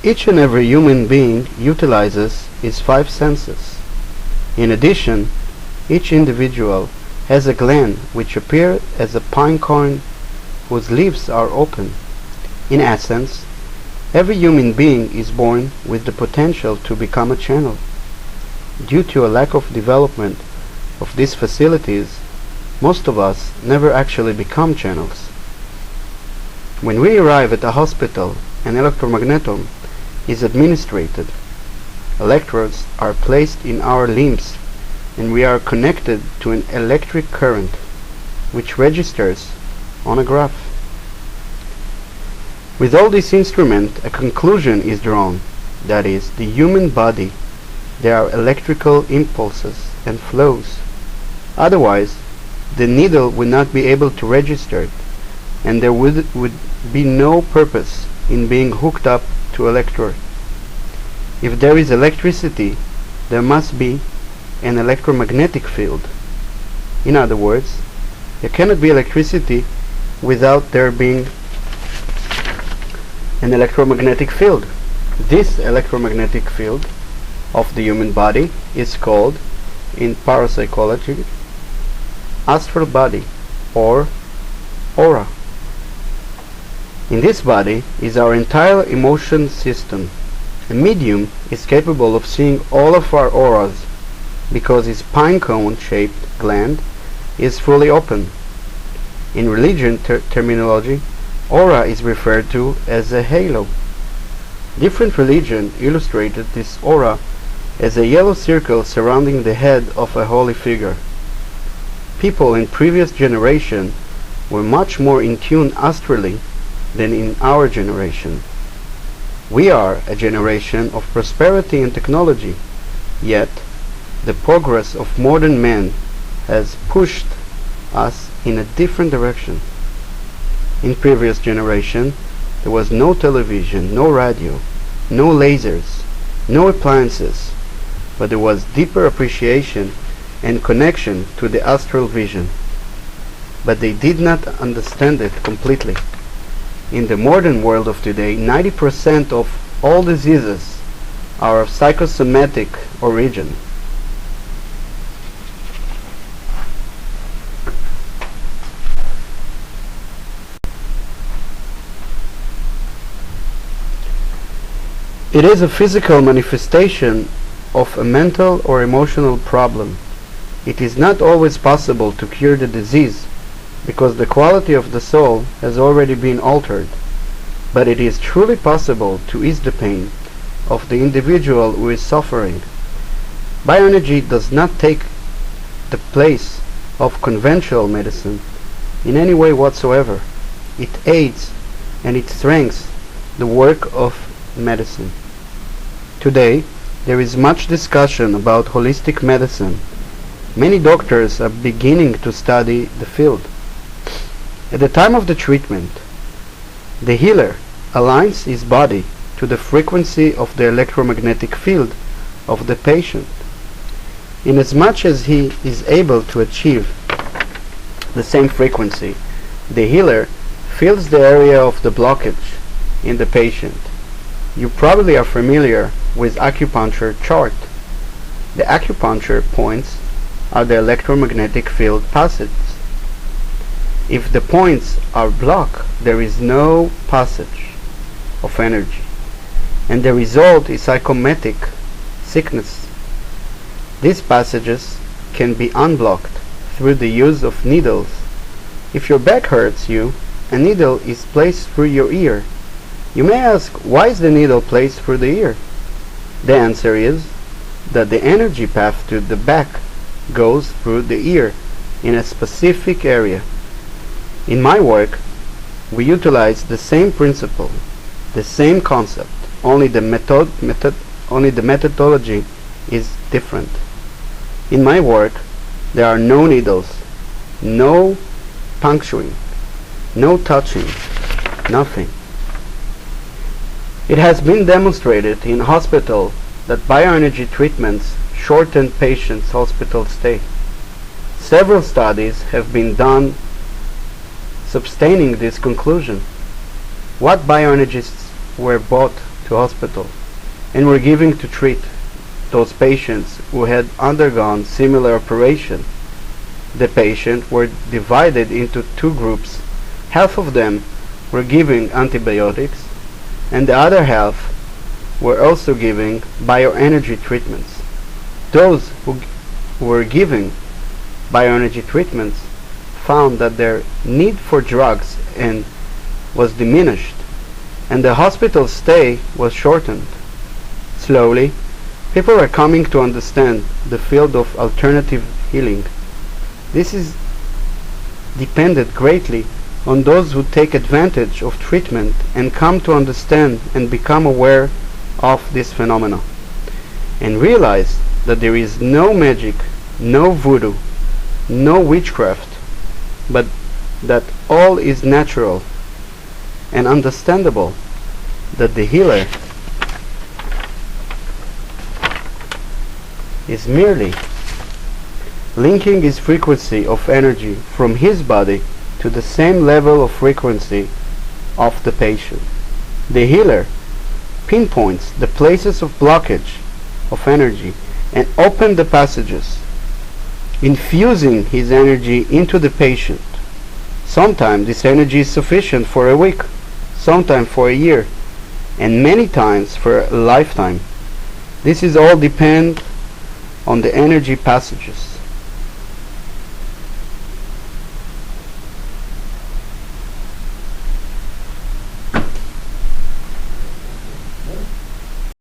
Each and every human being utilizes his five senses. In addition, each individual has a gland which appears as a pine cone whose leaves are open. In essence, every human being is born with the potential to become a channel. Due to a lack of development of these facilities, most of us never actually become channels. When we arrive at a hospital, an electromagneton is administered. Electrodes are placed in our limbs and we are connected to an electric current which registers on a graph. With all this instrument, a conclusion is drawn, that is, the human body, there are electrical impulses and flows. Otherwise, the needle would not be able to register it, and there would be no purpose in being hooked up to electrode. If there is electricity, there must be an electromagnetic field. In other words, there cannot be electricity without there being an electromagnetic field. This electromagnetic field of the human body is called, in parapsychology, astral body or aura. In this body is our entire emotion system. A medium is capable of seeing all of our auras because his pine cone shaped gland is fully open. In religion terminology, aura is referred to as a halo. Different religions illustrated this aura as a yellow circle surrounding the head of a holy figure. People in previous generation were much more in tune astrally than in our generation. We are a generation of prosperity and technology, yet the progress of modern man has pushed us in a different direction. In previous generation, there was no television, no radio, no lasers, no appliances, but there was deeper appreciation and connection to the astral vision. But they did not understand it completely. In the modern world of today, 90% of all diseases are of psychosomatic origin. It is a physical manifestation of a mental or emotional problem. It is not always possible to cure the disease because the quality of the soul has already been altered, but it is truly possible to ease the pain of the individual who is suffering. Bioenergy does not take the place of conventional medicine in any way whatsoever. It aids and it strengthens the work of medicine. Today, there is much discussion about holistic medicine. Many doctors are beginning to study the field. At the time of the treatment, the healer aligns his body to the frequency of the electromagnetic field of the patient. Inasmuch as he is able to achieve the same frequency, the healer fills the area of the blockage in the patient. You probably are familiar with acupuncture chart. The acupuncture points are the electromagnetic field passages. If the points are blocked, there is no passage of energy, and the result is psychosomatic sickness. These passages can be unblocked through the use of needles. If your back hurts you, a needle is placed through your ear. You may ask, why is the needle placed through the ear? The answer is that the energy path to the back goes through the ear in a specific area. In my work, we utilize the same principle, the same concept, only the methodology is different. In my work, there are no needles, no puncturing, no touching, nothing. It has been demonstrated in hospital that bioenergy treatments shorten patients' hospital stay. Several studies have been done substaining this conclusion. What bioenergists were brought to hospital and were given to treat those patients who had undergone similar operation. The patients were divided into two groups. Half of them were giving antibiotics, and the other half were also giving bioenergy treatments. Those who were giving bioenergy treatments found that their need for drugs and was diminished, and the hospital stay was shortened. Slowly, people are coming to understand the field of alternative healing. This is dependent greatly on those who take advantage of treatment and come to understand and become aware of this phenomena, and realize that there is no magic, no voodoo, no witchcraft, but that all is natural and understandable, that the healer is merely linking his frequency of energy from his body to the same level of frequency of the patient. The healer pinpoints the places of blockage of energy and opens the passages, infusing his energy into the patient. Sometimes this energy is sufficient for a week, sometimes for a year, and many times for a lifetime. This is all depend on the energy passages.